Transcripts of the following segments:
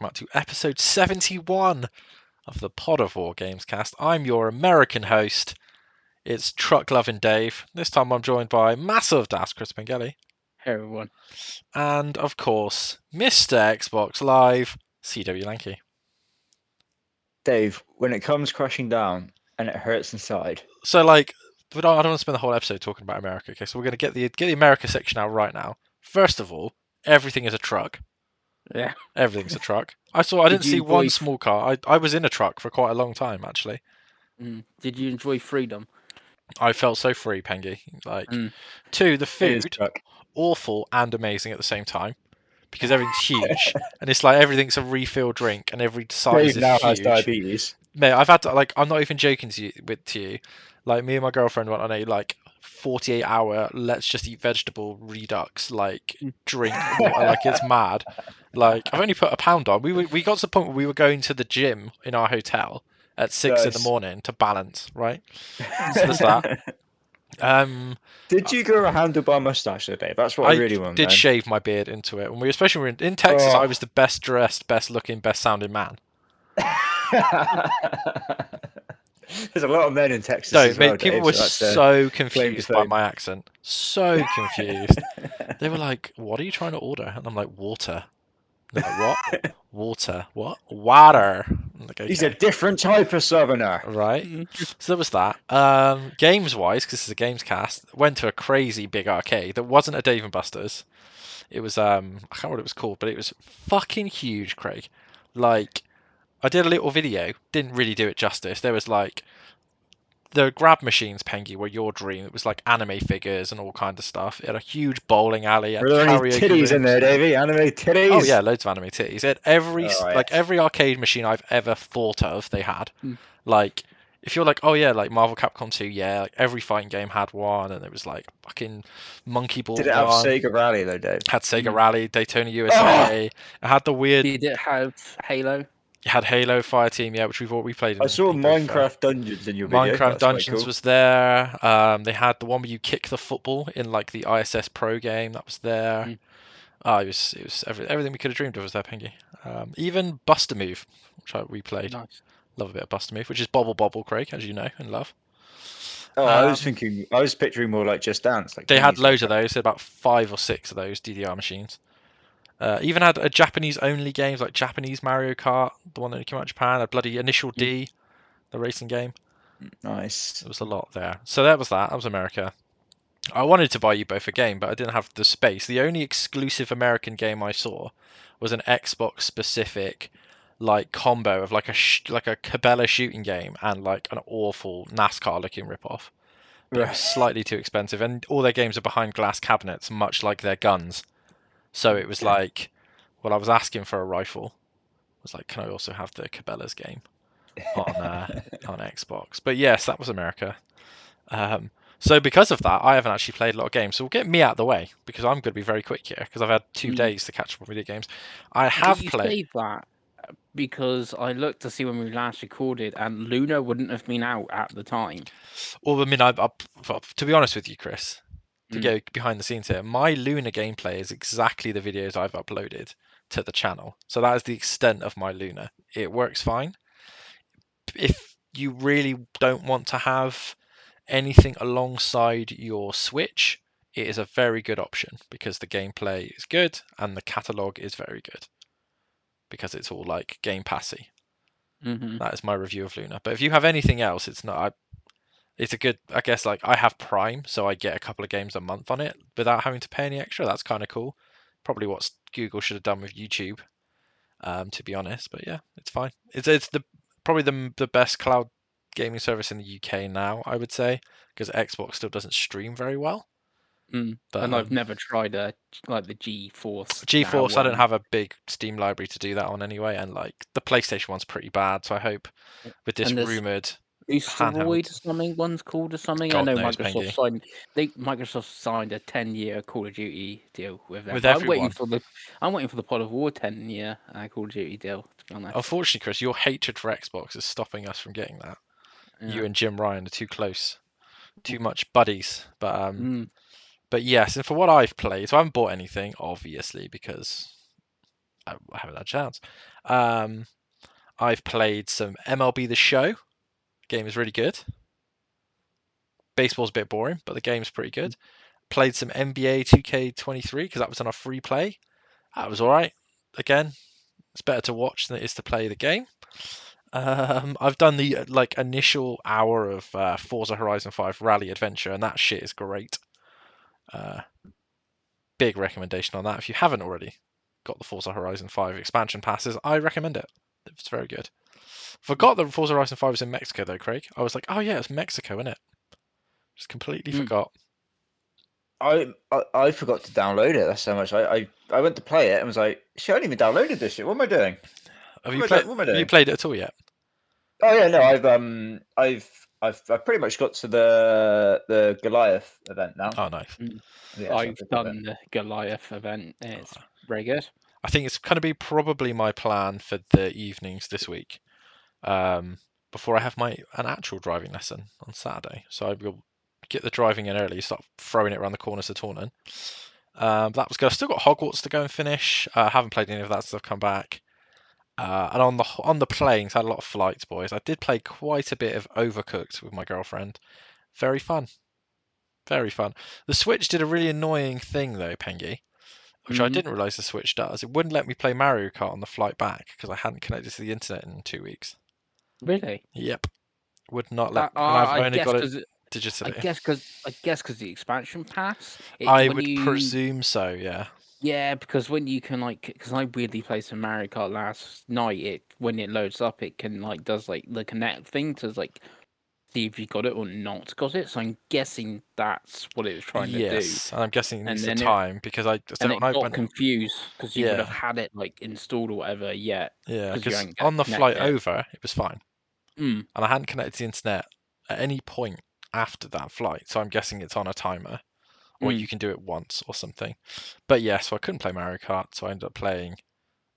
welcome back to episode 71 of the Pod of War Gamescast. I'm your American host. It's Truck Loving Dave. This time I'm joined by Massive Das Chris Pengelly. Hey everyone. And of course, Mr. Xbox Live, CW Lanky. Dave, when it comes crashing down and it hurts inside. So I don't want to spend the whole episode talking about America, okay? So we're going to get the America section out right now. First of all, everything is a truck. Yeah. Everything's a truck. I didn't see one small car. I was in a truck for quite a long time, actually. Did you enjoy freedom? I felt so free, Pengy. Two, the food, awful and amazing at the same time, because everything's huge, and it's like everything's a refill drink, and every size is now huge. has diabetes. Mate, I've had to, I'm not even joking to you. Like, me and my girlfriend went on a 48-hour let's just eat vegetable redux drink water. It's mad. I've only put £1 on. We got to the point where we were going to the gym in our hotel at 6 in the morning to balance, right? So there's that. Did you grow a handlebar mustache though, Dave? That's what I really want. I did shave my beard into it. When we especially were in Texas, I was the best dressed, best looking, best sounding man. There's a lot of men in Texas. No, mate, people were so confused by my accent. So confused. They were like, "What are you trying to order?" And I'm like, "Water." They're like, "What? Water? What? Water?" Like, okay. He's a different type of southerner, right? So there was that. Games-wise, because this is a Gamescast, went to a crazy big arcade that wasn't a Dave and Buster's. It was I can't remember what it was called, but it was fucking huge, Craig. I did a little video, didn't really do it justice. There was the grab machines, Pengy, were your dream. It was anime figures and all kind of stuff. It had a huge bowling alley. Were there any titties in there, Davey? Anime titties? Oh yeah, loads of anime titties. It had every arcade machine I've ever thought of, they had. If you're Marvel Capcom 2, yeah, every fighting game had one, and it was fucking Monkey Ball. Did it have Sega Rally though, Dave? Had Sega Rally, Daytona USA. It had the weird. Did it have Halo? It had Halo Fireteam, yeah, which we played. I saw Minecraft Dungeons in your video. Minecraft Dungeons was there. They had the one where you kick the football in the ISS Pro game. That was there. It was everything we could have dreamed of was there, Pengy. Even Buster Move, which we played. Nice. Love a bit of Buster Move, which is Bobble Bobble, Craig, as you know and love. I was picturing more like Just Dance. They had loads of those. They had about 5 or 6 of those DDR machines. Even had a Japanese-only games like Japanese Mario Kart, the one that came out in Japan. A bloody Initial D, the racing game. Nice. There was a lot there. So that was that. That was America. I wanted to buy you both a game, but I didn't have the space. The only exclusive American game I saw was an Xbox-specific combo of a Cabela shooting game and an awful NASCAR-looking ripoff. But it was slightly too expensive, and all their games are behind glass cabinets, much like their guns. So it was I was asking for a rifle. I was can I also have the Cabela's game on Xbox? But yes, that was America. So because of that, I haven't actually played a lot of games. So we'll get me out of the way because I'm going to be very quick here because I've had 2 days to catch up on video games. I have played that because I looked to see when we last recorded, and Luna wouldn't have been out at the time. Well, I mean, to be honest with you, Chris. To go behind the scenes here, my Luna gameplay is exactly the videos I've uploaded to the channel. So that is the extent of my Luna. It works fine. If you really don't want to have anything alongside your Switch, it is a very good option because the gameplay is good and the catalog is very good because it's all Game Passy. That is my review of Luna. But if you have anything else, it's not. It's a good, I guess, I have Prime, so I get a couple of games a month on it without having to pay any extra. That's kind of cool. Probably what Google should have done with YouTube, to be honest. But yeah, it's fine. It's probably the best cloud gaming service in the UK now, I would say, because Xbox still doesn't stream very well. But, and I've never tried the GeForce. GeForce, I don't have a big Steam library to do that on anyway, and the PlayStation one's pretty bad. So I hope with this rumored. Boosteroid or something, one's called or something. God I know knows, Microsoft signed a 10-year Call of Duty deal with them. With everyone. I'm waiting for the Pod of War 10-year Call of Duty deal, to be honest. Unfortunately, Chris, your hatred for Xbox is stopping us from getting that. Yeah. You and Jim Ryan are too close, too much buddies. But yes, and for what I've played, so I haven't bought anything, obviously, because I haven't had a chance. I've played some MLB The Show. Game is really good. Baseball's a bit boring, but the game's pretty good. Played some NBA 2K23 because that was on a free play. That was all right. Again, it's better to watch than it is to play the game. I've done the initial hour of Forza Horizon 5 Rally Adventure, and that shit is great. Big recommendation on that. If you haven't already got the Forza Horizon 5 expansion passes, I recommend it. It's very good. Forgot that Forza Horizon 5 was in Mexico though, Craig. I was like, oh yeah, it's Mexico, isn't it? Just completely forgot. I forgot to download it. That's so much. I went to play it and was like, shit, I haven't even downloaded this shit. What am I doing? Have What am I doing? you played it at all yet? Oh yeah, no, I've pretty much got to the Goliath event now. Oh, nice. Yeah, I've done the Goliath event. It's very good. I think it's going to be probably my plan for the evenings this week, before I have an actual driving lesson on Saturday. So I will get the driving in early, start throwing it around the corners to Taunton. That was good. I've still got Hogwarts to go and finish. I haven't played any of that, so I've come back. And on the planes, I had a lot of flights, boys. I did play quite a bit of Overcooked with my girlfriend. Very fun. Very fun. The Switch did a really annoying thing though, Pengy, which I didn't realise the Switch does. It wouldn't let me play Mario Kart on the flight back because I hadn't connected to the internet in 2 weeks. Really? Yep. Would not let. And I've only got it digitally. I guess because the expansion pass. I would presume so. Yeah. Yeah, because when you can because I weirdly played some Mario Kart last night. When it loads up, it can does the connect thing to see if you got it or not got it. So I'm guessing that's what it was trying to do. Yes, and I'm guessing it needs the time because I got confused because you would have had it installed or whatever yet. Yeah, because on the flight over, it was fine, and I hadn't connected to the internet at any point after that flight. So I'm guessing it's on a timer, or you can do it once or something. But yeah, so I couldn't play Mario Kart, so I ended up playing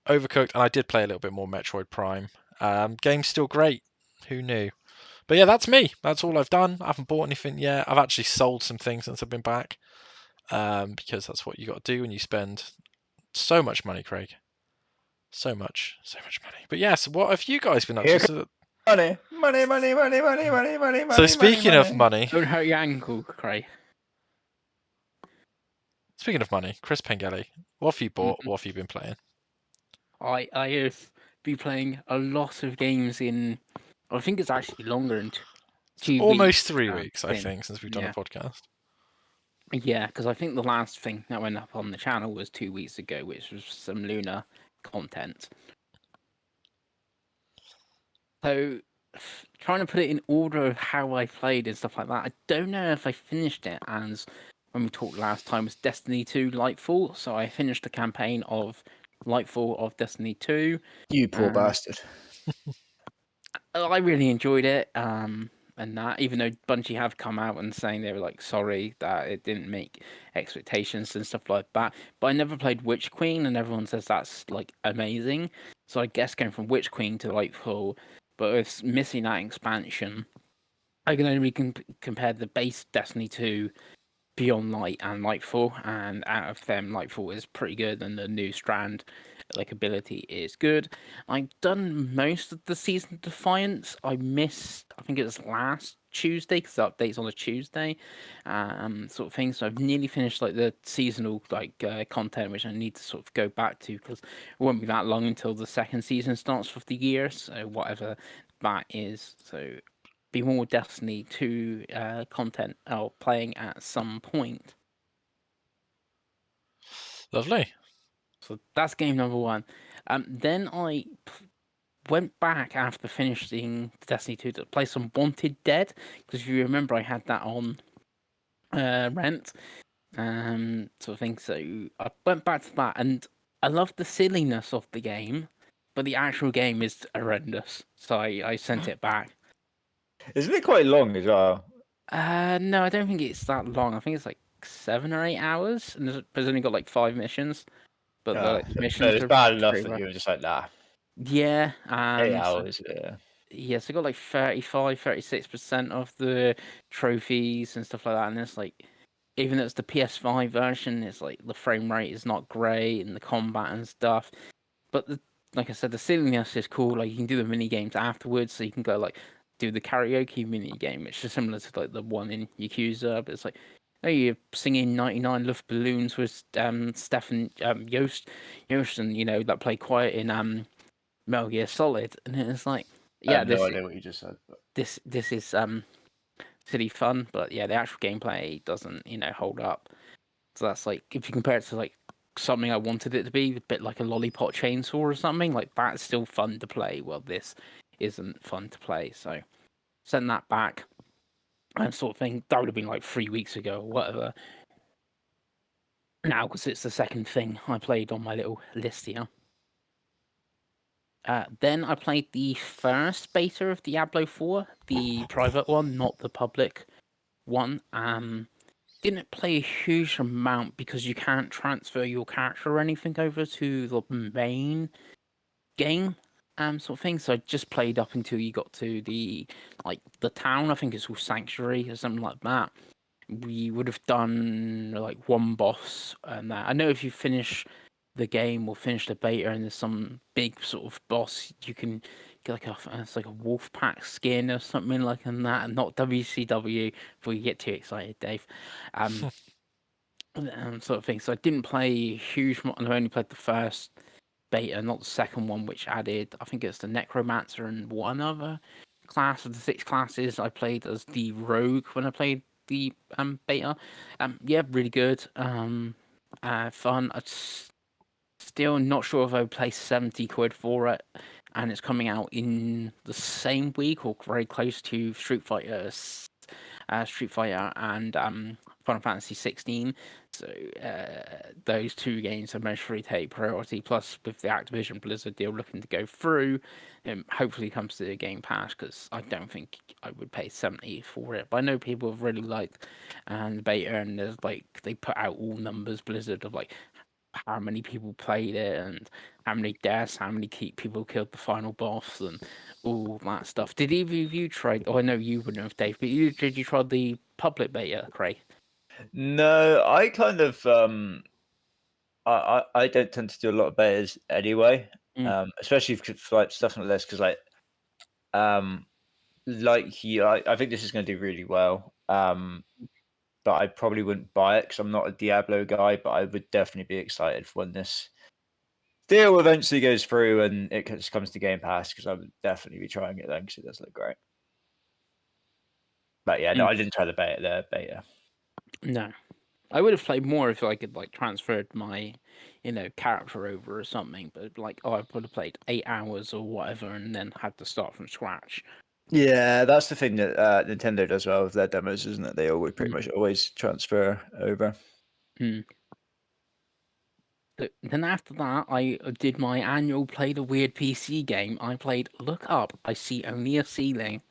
Overcooked, and I did play a little bit more Metroid Prime. Game's still great. Who knew? But yeah, that's me. That's all I've done. I haven't bought anything yet. I've actually sold some things since I've been back, because that's what you got to do when you spend so much money, Craig. So much money. But yes, what have you guys been up to? Money. So speaking of money, don't hurt your ankle, Craig. Speaking of money, Chris Pengelly, what have you bought? What have you been playing? I have been playing a lot of games in. I think it's actually longer than 2 weeks. Almost 3 weeks, I think, since we've done a podcast. Yeah, because I think the last thing that went up on the channel was 2 weeks ago, which was some Luna content. So, trying to put it in order of how I played and stuff like that, I don't know if I finished it as when we talked last time was Destiny 2 Lightfall. So I finished the campaign of Lightfall of Destiny 2. You poor bastard. I really enjoyed it. And that, even though Bungie have come out and saying they were sorry that it didn't make expectations and stuff like that. But I never played Witch Queen, and everyone says that's amazing. So I guess going from Witch Queen to Lightfall, but with missing that expansion, I can only compare the base Destiny 2, Beyond Light, and Lightfall. And out of them, Lightfall is pretty good, and the new Strand ability is good. I've done most of the season Defiance. I missed, I think it was last Tuesday because the update's on a Tuesday, sort of thing. So I've nearly finished the seasonal content, which I need to sort of go back to because it won't be that long until the second season starts for the year. So whatever that is, so be more Destiny 2 content playing at some point. Lovely. So that's game number one. Then I went back after finishing Destiny 2 to play some Wanted Dead, because if you remember, I had that on rent, sort of thing. So I went back to that, and I love the silliness of the game, but the actual game is horrendous. So I sent it back. Isn't it quite long as well? No, I don't think it's that long. I think it's 7 or 8 hours, and there's only got 5 missions. But the missions it's bad enough that you were just nah. Yeah. 8 hours, yeah, so I got 36% of the trophies and stuff like that. And it's even though it's the PS5 version, it's the frame rate is not great and the combat and stuff. but like I said, the silliness is cool. Like you can do the mini games afterwards, so you can go like do the karaoke mini game, which is similar to like the one in Yakuza. But it's like, oh, you're singing 99 Luft Balloons with Stefan Yost, and that play quiet in Metal Gear Solid, and it's like, I yeah, have no idea what you just said. But... this is silly fun, but yeah, the actual gameplay doesn't hold up. So that's like, if you compare it to like something I wanted it to be, a bit like a lollipop chainsaw or something, like that's still fun to play. Well, this isn't fun to play, so send that back and sort of thing. That would have been like 3 weeks ago or whatever. Now, because it's the second thing I played on my little list here. Then I played the first beta of Diablo 4, the private one, not the public one. Didn't play a huge amount because you can't transfer your character or anything over to the main game, sort of thing. So I just played up until you got to the town. I think it's called Sanctuary or something like that. We would have done like one boss, and that I know if you finish the game or finish the beta and there's some big sort of boss, you can get it's like a wolf pack skin or something like that, and not WCW before you get too excited, Dave. Sort of thing. So I didn't play a huge amount. I only played the first beta, not the second one, which added, I think it's the Necromancer and one other class of the 6 classes. I played as the Rogue when I played the beta. Yeah, really good. Fun. Still not sure if I would pay 70 quid for it, and it's coming out in the same week or very close to Street Fighter and Final Fantasy 16. So those two games are mostly take priority. Plus, with the Activision Blizzard deal looking to go through, hopefully comes to the Game Pass, because I don't think I would pay 70 for it. But I know people have really liked the beta, and there's like they put out all numbers Blizzard of like how many people played it and how many deaths, how many people killed the final boss, and all that stuff. Did either of you try? Oh, I know you wouldn't have, Dave, but did you try the public beta, Craig? No, I kind of I don't tend to do a lot of betas anyway, especially for like stuff like this, because like you, I think this is going to do really well. But I probably wouldn't buy it because I'm not a Diablo guy. But I would definitely be excited for when this deal eventually goes through and it just comes to Game Pass, because I would definitely be trying it then, because it does look great. But yeah, no, I didn't try the beta. No, I would have played more if I could like transferred my, character over or something. But like, I would have played 8 hours or whatever, and then had to start from scratch. Yeah, that's the thing that Nintendo does well with their demos, isn't it? They always pretty much always transfer over. Then after that, I did my annual Play the Weird PC game. I played Look Up, I See Only a Ceiling.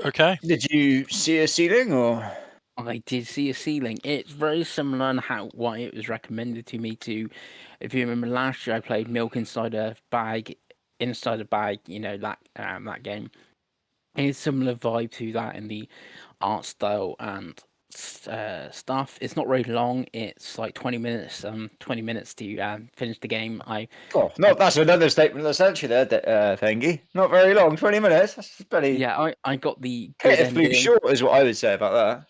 Okay. Did you see a ceiling or? I did see a ceiling. It's very similar on why it was recommended to me to. If you remember last year, I played Milk Inside a Bag, that game. It's similar vibe to that in the art style and stuff. It's not very long. It's like 20 minutes. 20 minutes to finish the game. Oh, no, that's another statement of the century there, Thingy. Not very long, 20 minutes. That's pretty I got the good pitifully ending. short, is what I would say about that.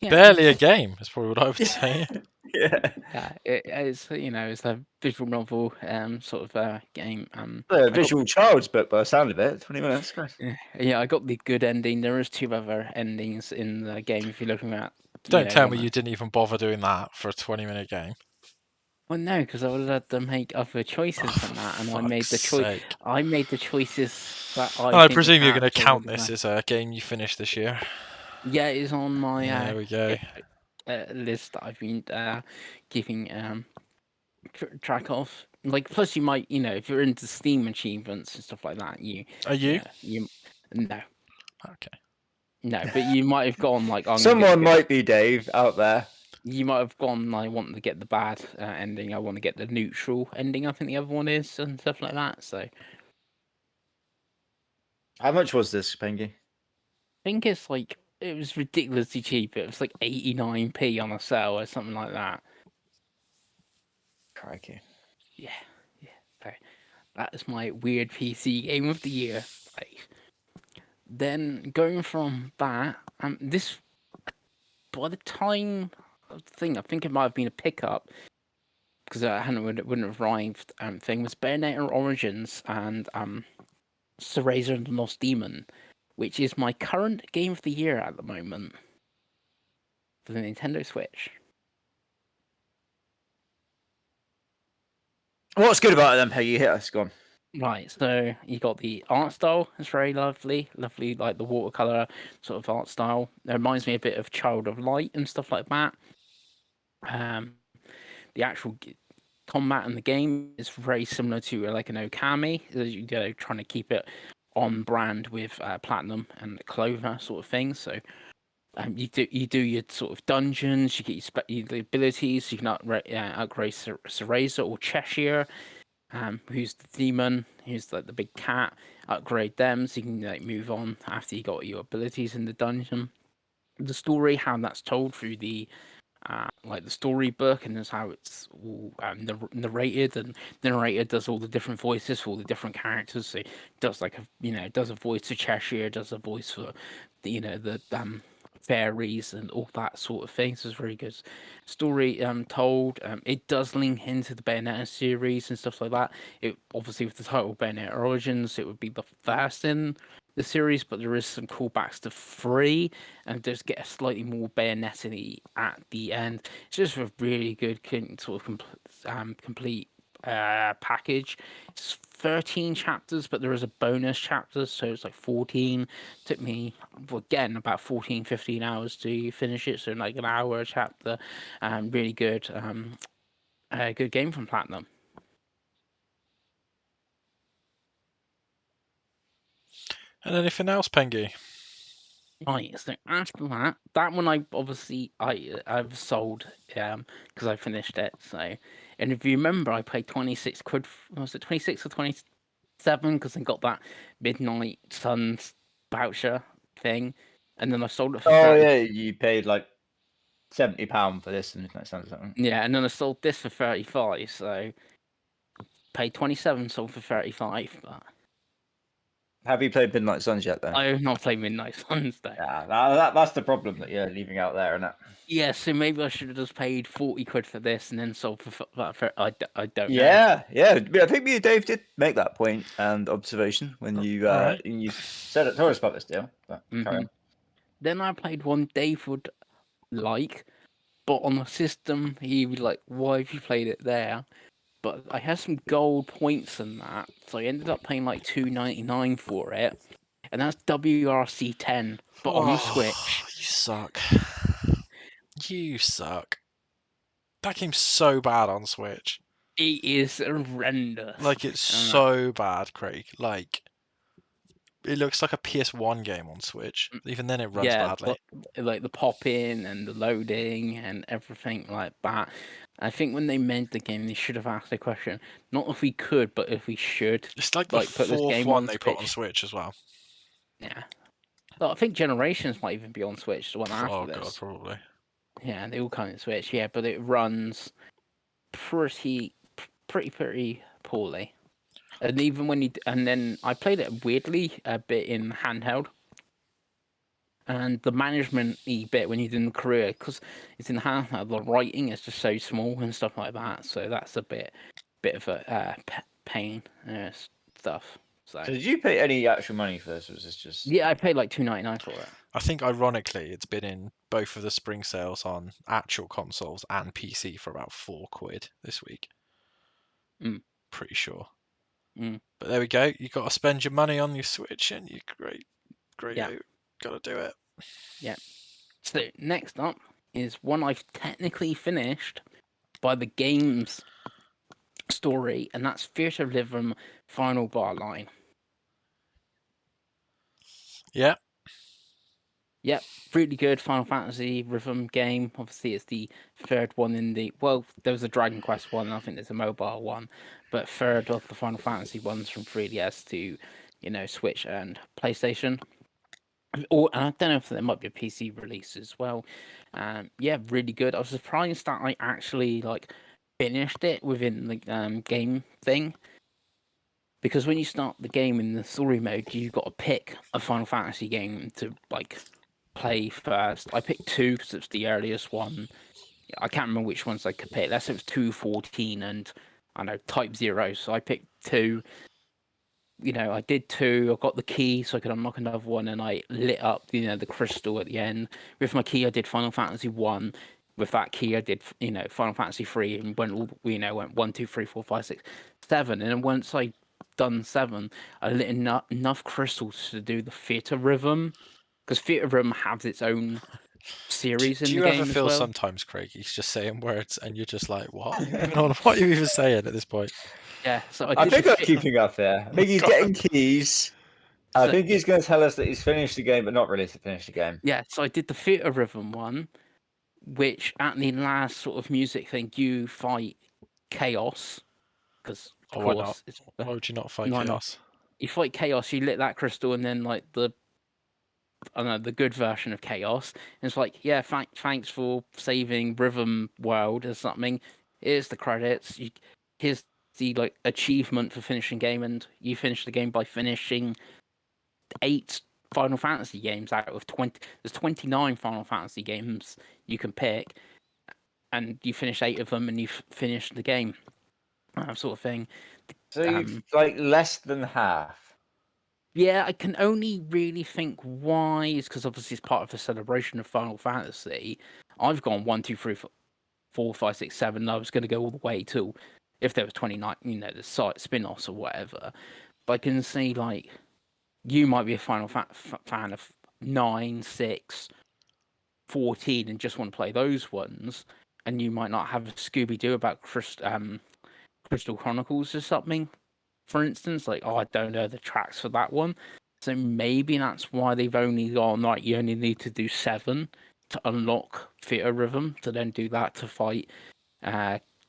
Yeah, Barely a game. That's probably what I would say. Yeah. Yeah, it's it's a visual novel sort of game. Visual child's book by the sound of it. 20 minutes. Christ. Yeah, I got the good ending. There is 2 other endings in the game if you're looking at. Don't tell me you didn't even bother doing that for a 20-minute game. Well, no, because I would have had to make other choices than that, and I made the choice. I made the choices that I think presume you're going to count this as a game you finished this year. Yeah, it's on my there we go. list that I've been keeping track of. Like, plus you might, if you're into Steam achievements and stuff like that, Are you? No. Okay. No, but you might have gone like someone might be Dave out there. You might have gone. I want to get the bad ending. I want to get the neutral ending. I think the other one is and stuff like that. So, I how much was this, Pengy? think it's like it was ridiculously cheap. It was like 89p on a sale or something like that. Crikey. Yeah. So that is my weird PC game of the year. Like, then going from that, this by the time I think it might have been a pickup because I hadn't wouldn't have arrived. Thing was Bayonetta Origins and Razor and the Lost Demon, which is my current game of the year at the moment for the Nintendo Switch. What's good about it then, Peggy? Hit us, go on. Right, so you got the art style. It's very lovely, like the watercolor sort of art style. It reminds me a bit of Child of Light and stuff like that. The actual combat in the game is very similar to like an Okami. You know, trying to keep it on brand with Platinum and Clover sort of thing. So you do your sort of dungeons. You get your abilities. You can upgrade Cereza or Cheshire. Who's the demon? Who's like the big cat? Upgrade them so you can like move on after you got your abilities in the dungeon. The story, how that's told through the like the storybook, and that's how it's all narrated, and the narrator does all the different voices for all the different characters. So it does like does a voice for Cheshire, does a voice for the fairies and all that sort of thing. So it's very good story told. It does link into the Bayonetta series and stuff like that. It obviously with the title Bayonetta Origins, it would be the first in the series, but there is some callbacks to 3 and does get a slightly more Bayonetta at the end. It's just a really good sort of complete package. It's 13 chapters, but there is a bonus chapter, so it's like 14. Took me, well, again, about 14, 15 hours to finish it, so like an hour a chapter. Really good, good game from Platinum. And anything else, Pengy? Right, so after that one I've sold because I finished it. So, and if you remember, I paid 26 quid. Was it 26 or 27? Because I got that Midnight Suns voucher thing, and then I sold it for Oh 30. yeah, you paid like £70 for this, and that sounds something. Yeah, and then I sold this for 35. So paid 27, sold for 35. But Have you played Midnight Suns yet, though? I have not played Midnight Suns though. Yeah, that's the problem that you're leaving out there, isn't it? Yeah, so maybe I should have just paid 40 quid for this and then sold for I don't know. Yeah. I think me and Dave did make that point and observation when you Alright. when you told us about this deal. But carry on. Then I played one Dave would like, but on the system he would like, why have you played it there? But I had some gold points in that, so I ended up paying like $2.99 for it, and that's WRC 10, but on the Switch. You suck. You suck. That game's so bad on Switch. It is horrendous. Like, it's so bad, Craig. Like, it looks like a PS1 game on Switch. Even then, it runs badly. Like the pop in and the loading and everything like that. I think when they made the game, they should have asked the question, not if we could, but if we should. It's like the put this fourth game one on they put on Switch. Switch as well. Yeah. Well, I think Generations might even be on Switch, the one after this. God, probably. Yeah, they all come on Switch. Yeah, but it runs pretty poorly. And even when then I played it weirdly a bit in handheld. And the management bit when you're in the career, because it's in handheld, the writing is just so small and stuff like that. So that's a bit of a pain stuff. So did you pay any actual money for this, or was this just? Yeah, I paid like $2.99 for it. I think ironically, it's been in both of the spring sales on actual consoles and PC for about £4 this week. Pretty sure. But there we go. You got to spend your money on your Switch, and you great, Yeah. got to do it. Yeah. So next up is one I've technically finished by the game's story, and that's Theatre Rhythm Final Bar Line. Yeah. Yep, really good Final Fantasy rhythm game. Obviously, it's the third one in the... Well, there was a Dragon Quest one, and I think there's a mobile one. But third of the Final Fantasy ones from 3DS to, Switch and PlayStation. And I don't know if there might be a PC release as well. Yeah, really good. I was surprised that I actually, finished it within the game thing. Because when you start the game in the story mode, you've got to pick a Final Fantasy game to like play first. I picked 2 because it's the earliest one. I can't remember which ones I could pick. Let's say it was 2.14 and I know Type 0. So I picked 2. I did 2. I got the key so I could unlock another one, and I lit up the crystal at the end. With my key, I did Final Fantasy 1. With that key, I did Final Fantasy 3, and went all went 1, 2, 3, 4, 5, 6, 7. And then once I done 7, I lit enough crystals to do the theater rhythm, because theater rhythm has its own series Do in the you ever game as feel well. sometimes, Craig, he's just saying words and you're just like, what are you even on? What are you even saying at this point? Yeah, so I I did think the I'm keeping up there. I think he's God. getting keys. I So- think he's going to tell us that he's finished the game, but not really to finish the game. yeah, so I did the theater rhythm one, which at the last sort of music thing, you fight Chaos, because of Oh, why not? course it's Why would you not fight no, chaos? you fight Chaos. You lit that crystal, and then like I don't know, the good version of Chaos. And it's like, yeah, thanks for saving Rhythm World or something. Here's the credits. Here's the like achievement for finishing game, and you finish the game by finishing 8 Final Fantasy games out of 20. There's 29 Final Fantasy games you can pick, and you finish 8 of them, and you've finished the game. That sort of thing. So you've like less than half. Yeah, I can only really think why is because obviously it's part of the celebration of Final Fantasy. I've gone 1, 2, 3, 4, 5, 6, 7. And I was going to go all the way to if there was 29, the site spin-offs or whatever. But I can see like you might be a Final fan of 9, 6, 14 and just want to play those ones, and you might not have a Scooby Doo about Crystal Chronicles or something. For instance, like, I don't know the tracks for that one. So maybe that's why they've only gone, like, you only need to do 7 to unlock Theater Rhythm, to then do that to fight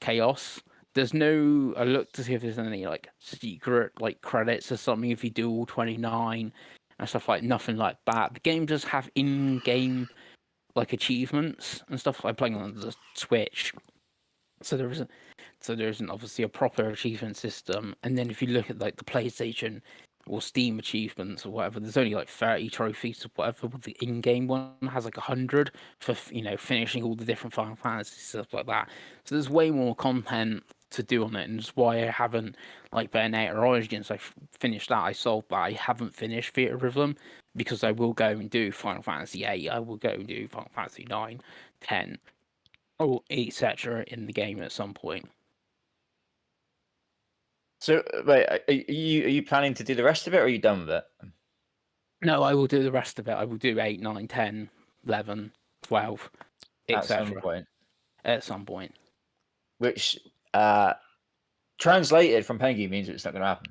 Chaos. There's no, I looked to see if there's any, like, secret, like, credits or something if you do all 29 and stuff like nothing like that. The game does have in-game, like, achievements and stuff. I'm playing on the Switch. So there isn't obviously a proper achievement system. And then if you look at like the PlayStation or Steam achievements or whatever, there's only like 30 trophies or whatever. With the in-game one has like 100 for finishing all the different Final Fantasy stuff like that. So there's way more content to do on it, and that's why I haven't like Bayonetta Origins. I finished that, I solved that. I haven't finished Theater Rhythm because I will go and do Final Fantasy 8. I will go and do Final Fantasy 9, 10. Or etc. in the game at some point. So wait, are you planning to do the rest of it, or are you done with it? No, I will do the rest of it. I will do 8, 9, 10, 11, 12, At some etc. point, At some point. which translated from Pengy means it's not going to happen.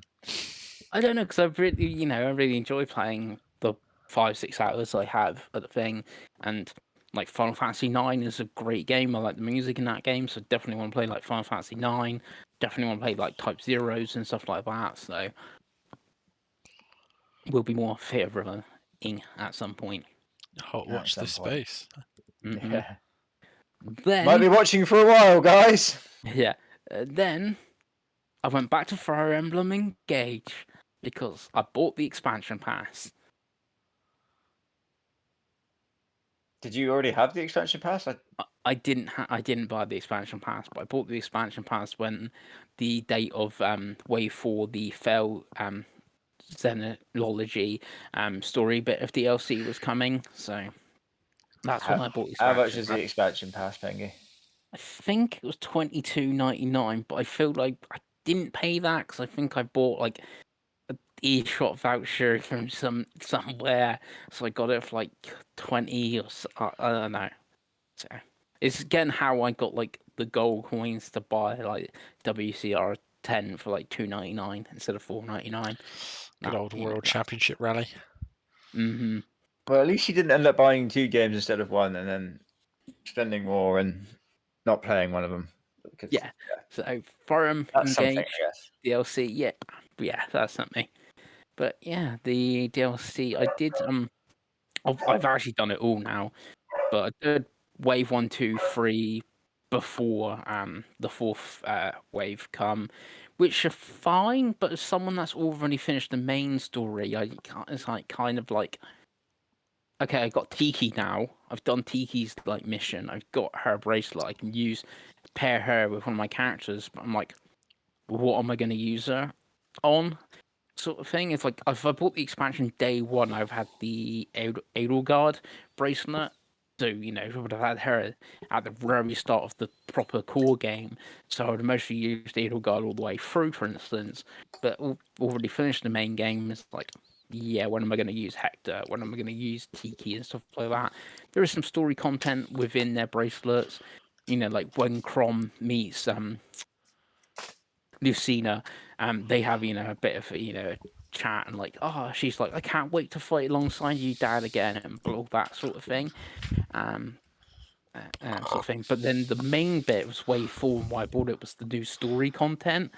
I don't know, because I really enjoy playing the 5, 6 hours I have at the thing, and like Final Fantasy 9 is a great game. I like the music in that game, so definitely want to play like Final Fantasy 9. Definitely want to play like Type Zeros and stuff like that. So will be more favourable at some point. Watch some this point. space. Mm-hmm. Yeah. Then Might be watching for a while, guys. yeah, then I went back to Fire Emblem Engage because I bought the expansion pass. Did you already have the expansion pass? I didn't buy the expansion pass, but I bought the expansion pass when the date of Wave 4, the Fell Xenology story bit of DLC was coming, so that's when I bought the How expansion much is the pass. expansion pass, Pengy? I think it was $22.99, but I feel like I didn't pay that because I think I bought like eShop voucher from somewhere, so I got it for like 20 or so, I don't know. So it's again how I got like the gold coins to buy like WCR 10 for like $2.99 instead of $4.99. Good old World Championship rally. Mm-hmm. Well, at least you didn't end up buying 2 games instead of 1, and then spending more and not playing one of them. Yeah. So Forum That's something, Engage I guess. DLC, yeah, that's something. But yeah, the DLC I did I've actually done it all now, but I did Wave 1, 2, 3, before the fourth wave come, which are fine. But as someone that's already finished the main story, it's like kind of like, okay, I got Tiki now. I've done Tiki's like mission. I've got her bracelet. I can pair her with one of my characters. But I'm like, what am I going to use her on? Sort of thing. It's like if I bought the expansion day one, I've had the Edelgard bracelet. So, I would have had her at the very start of the proper core game. So I would have mostly used Edelgard all the way through, for instance. But already finished the main game. It's like, yeah, when am I going to use Hector? When am I going to use Tiki and stuff like that? There is some story content within their bracelets. Like when Crom meets Lucina, they have a bit of a chat and like, oh, she's like, I can't wait to fight alongside you, Dad, again, and all that sort of thing, sort of thing. But then the main bit was way full, and why I bought it was the new story content,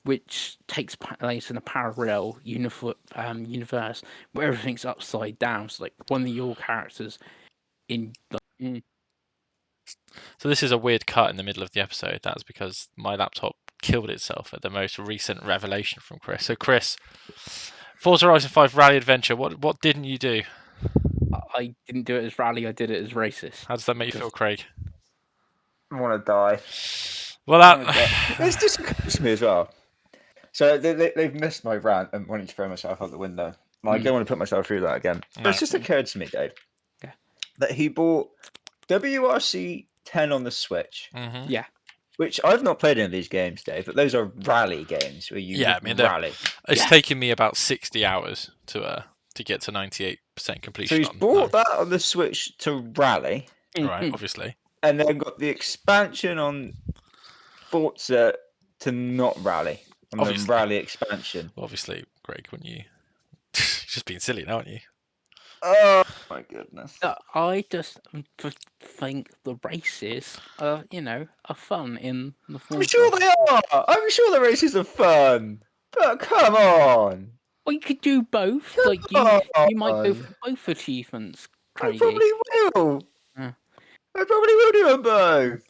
which takes place in a parallel universe where everything's upside down. So like one of your characters in So this is a weird cut in the middle of the episode. That's because my laptop killed itself at the most recent revelation from Chris. So Chris, Forza Horizon 5 Rally Adventure, what didn't you do? I didn't do it as rally, I did it as racist. How does that make you feel, Craig? I want to die. Well, It's just occurs to me as well. So they've missed my rant and wanting to throw myself out the window. I don't want to put myself through that again. But it's just occurred to me, Dave, that he bought WRC 10 on the Switch. Mm-hmm. Yeah. Which I've not played any of these games, Dave, but those are rally games where you rally. It's taken me about 60 hours to get to 98% completion. So he's bought that on the Switch to rally. Right, obviously. And then got the expansion on Forza to not rally. On the rally expansion. Obviously, Greg, when you... You're just being silly now, aren't you? Oh, my goodness. I just think the races are, are fun in the Forza. I'm sure they are. I'm sure the races are fun. But come on. Well, you could do both. Like you might go for both achievements, Craigie. I probably will. I probably will do them both.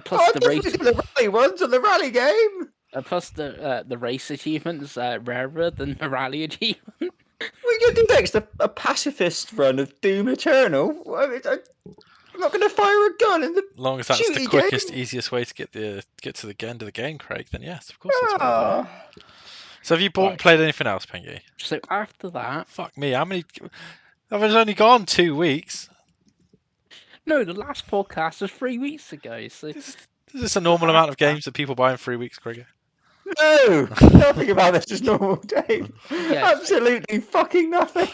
Plus the race, the rally ones on the rally game. Plus the race achievements rarer than the rally achievement. What are you gonna do next? A pacifist run of Doom Eternal? I'm not gonna fire a gun in the. As long as that's the quickest, easiest way to get to the end of the game, Craig, then yes, of course that's what I do. So have you played anything else, Pengy? So after that, fuck me, how many? I've only gone 2 weeks. No, the last podcast was 3 weeks ago. So is this a normal amount of games that people buy in 3 weeks, Gregor? No, nothing about this is normal, Dave. Yes. Absolutely fucking nothing.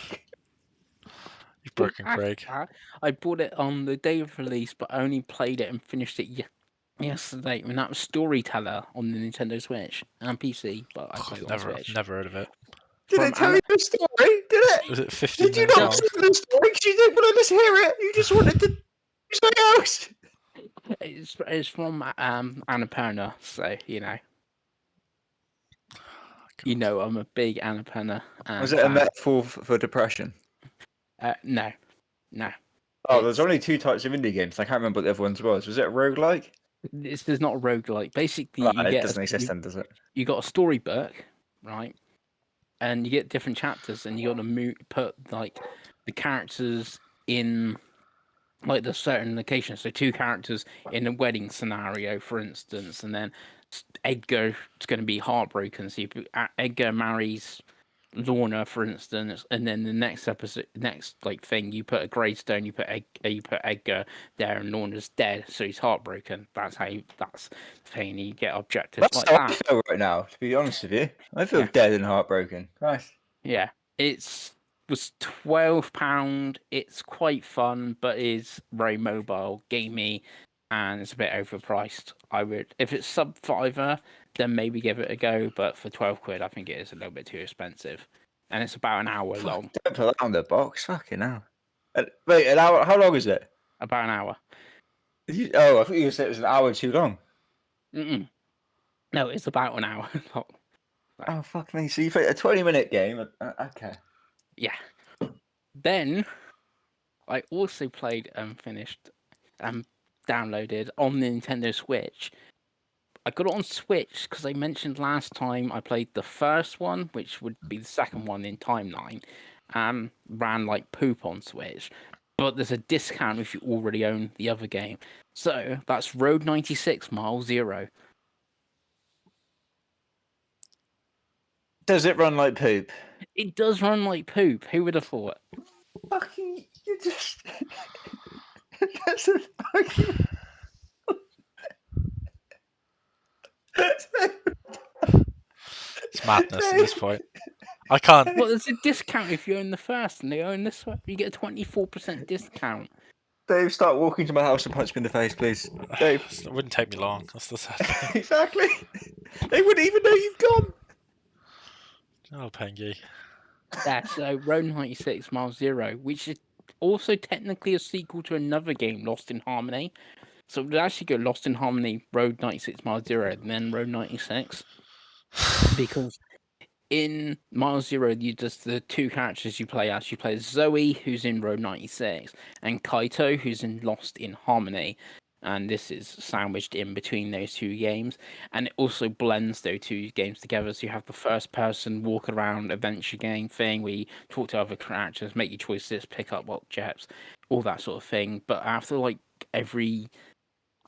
You've broken Craig. I bought it on the day of release, but I only played it and finished it yesterday. And that was Storyteller on the Nintendo Switch and PC, but I played it on Switch. Never heard of it. Did it tell you the story? Did it? Was it 15 Did you not see the story? Because you didn't want to just hear it. You just wanted to do something else. It's from Annapurna, so I'm a big Annapurna. Was it a metaphor for depression? No. Oh, there's only 2 types of indie games. I can't remember what the other ones was. Was it a roguelike? There's not a roguelike. Basically, it doesn't exist then, does it? You got a storybook, right? And you get different chapters, and you got to put like the characters in like the certain locations. So 2 characters in a wedding scenario, for instance, and then Edgar's going to be heartbroken. So Edgar marries Lorna, for instance, and then the next thing, you put a gravestone, you put Edgar there, and Lorna's dead, so he's heartbroken. That's the thing. You get objectives That's like how that. I feel right now, to be honest with you. I feel dead and heartbroken. Christ. Yeah, was £12. It's quite fun, but is very mobile, gamey, and it's a bit overpriced. I would, if it's sub $5, then maybe give it a go. But for £12, I think it is a little bit too expensive, and it's about an hour long. Don't put that on the box, fucking hell. Wait, an hour? How long is it? About an hour. I thought you said it was an hour too long. No, it's about an hour long. Oh fuck me! So you played a 20-minute game? Okay. Yeah. Then I also played and finished downloaded on the Nintendo Switch. I got it on Switch because I mentioned last time I played the first one, which would be the second one in timeline, ran like poop on Switch. But there's a discount if you already own the other game. So that's Road 96 Mile Zero. Does it run like poop? It does run like poop. Who would have thought? Fucking, you just. That's a fucking. It's madness at this point. I can't. Well, there's a discount if you own the first and they own this one. You get a 24% discount. Dave, start walking to my house and punch me in the face, please. Dave. It wouldn't take me long. That's the sad thing. Exactly. They wouldn't even know you've gone. Oh, Pengy. Yeah, so Road 96 Mile Zero, which is also technically a sequel to another game, Lost in Harmony. So it would actually go Lost in Harmony, Road 96 Mile Zero, and then Road 96. Because in Mile Zero, just the two characters you play as. You play Zoe, who's in Road 96, and Kaito, who's in Lost in Harmony. And this is sandwiched in between those two games. And it also blends those two games together. So you have the first person walk around adventure game thing where you talk to other characters, make your choices, pick up objects, all that sort of thing. But after like every,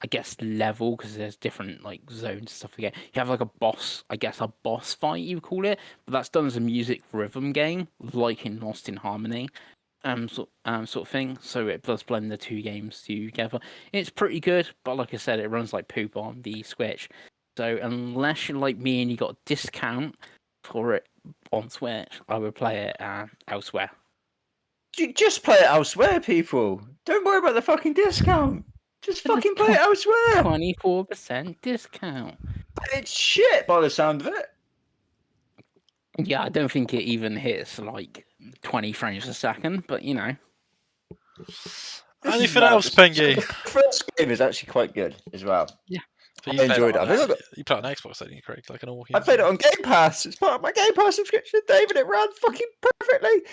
I guess, level, because there's different like zones and stuff again, you have like a boss, I guess a boss fight you would call it. But that's done as a music rhythm game, like in Lost in Harmony. Sort of thing. So it does blend the two games together. It's pretty good, but like I said, it runs like poop on the Switch. So unless you're like me and you got a discount for it on Switch, I would play it elsewhere. You just play it elsewhere, people. Don't worry about the fucking discount. Just fucking play it elsewhere. 24% discount. But it's shit by the sound of it. Yeah, I don't think it even hits like 20 frames a second, but you know. Anything else, Pengy? The first game is actually quite good as well. Yeah. But I enjoyed it. You play it on Xbox, didn't you, Craig? Like an walking. I played it on Game Pass. It's part of my Game Pass subscription, David. It ran fucking perfectly.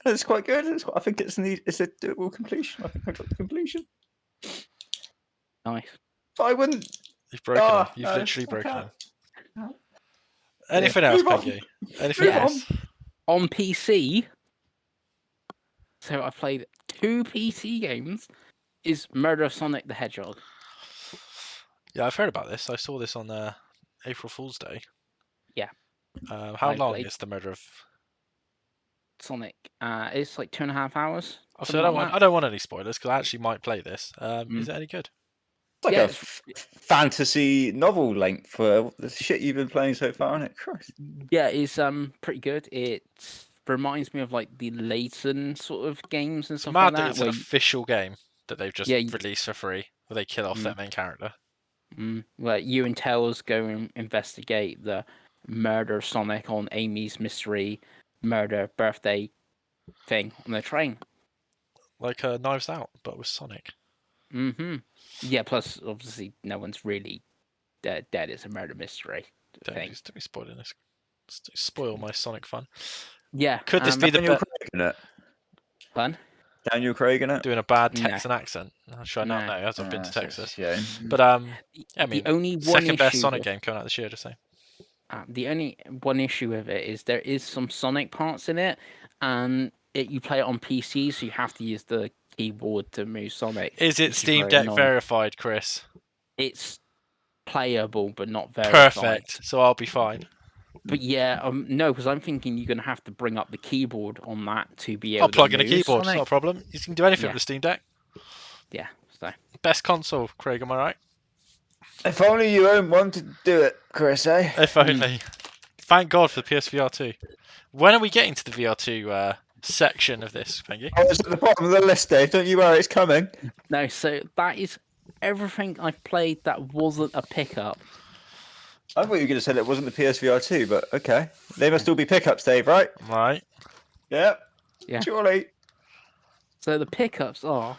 It's quite good. I think it's a doable completion. I think I got the completion. Nice. But I wouldn't. You've broken him. You've literally broken him. Anything else, Pengy? Anything else? On PC, so I played 2 PC games, is Murder of Sonic the Hedgehog. Yeah, I've heard about this. I saw this on April Fool's Day. Yeah. How long is the Murder of Sonic? It's like 2.5 hours. So I don't want any spoilers because I actually might play this. Is it any good? It's like a fantasy novel length for the shit you've been playing so far, isn't it? Christ. Yeah, it's pretty good. It reminds me of like the Layton sort of games and stuff like that. It's an official game that they've just Yeah, released for free, where they kill off their main character. Where you and Tails go and investigate the murder of Sonic on Amy's mystery murder birthday thing on the train. Like Knives Out, but with Sonic. Yeah, plus obviously no one's really dead. It's a murder mystery thing. Don't be spoiling this. Spoil my Sonic fun. Yeah. Could this be the Daniel Craig in it? Fun? Daniel Craig in it? Doing a bad Texan accent? Should I not know? As I've been to Texas. But I mean, the only one second best issue Sonic game coming out this year. Just saying. The only one issue with it is there is some Sonic parts in it, and you play it on PC, so you have to use the keyboard to move Sonic. Is it Steam Deck verified, Chris? It's playable, but not verified. Perfect. So I'll be fine. But yeah, no, because I'm thinking you're gonna have to bring up the keyboard on that to be able. I'll plug in a move keyboard. Sonic. It's not a problem. You can do anything with the Steam Deck. Yeah. So. Best console, Craig. Am I right? If only you own one to do it, Chris. Eh? If only. Thank God for the PSVR 2. When are we getting to the VR2 section of this, Pengy? Oh, it's at the bottom of the list, Dave. Don't you worry, it's coming. No, so that is everything I've played that wasn't a pickup. I thought you were going to say that wasn't the PSVR 2, but okay. They must all be pickups, Dave, right? Right. Yep. Yeah. Surely. So the pickups are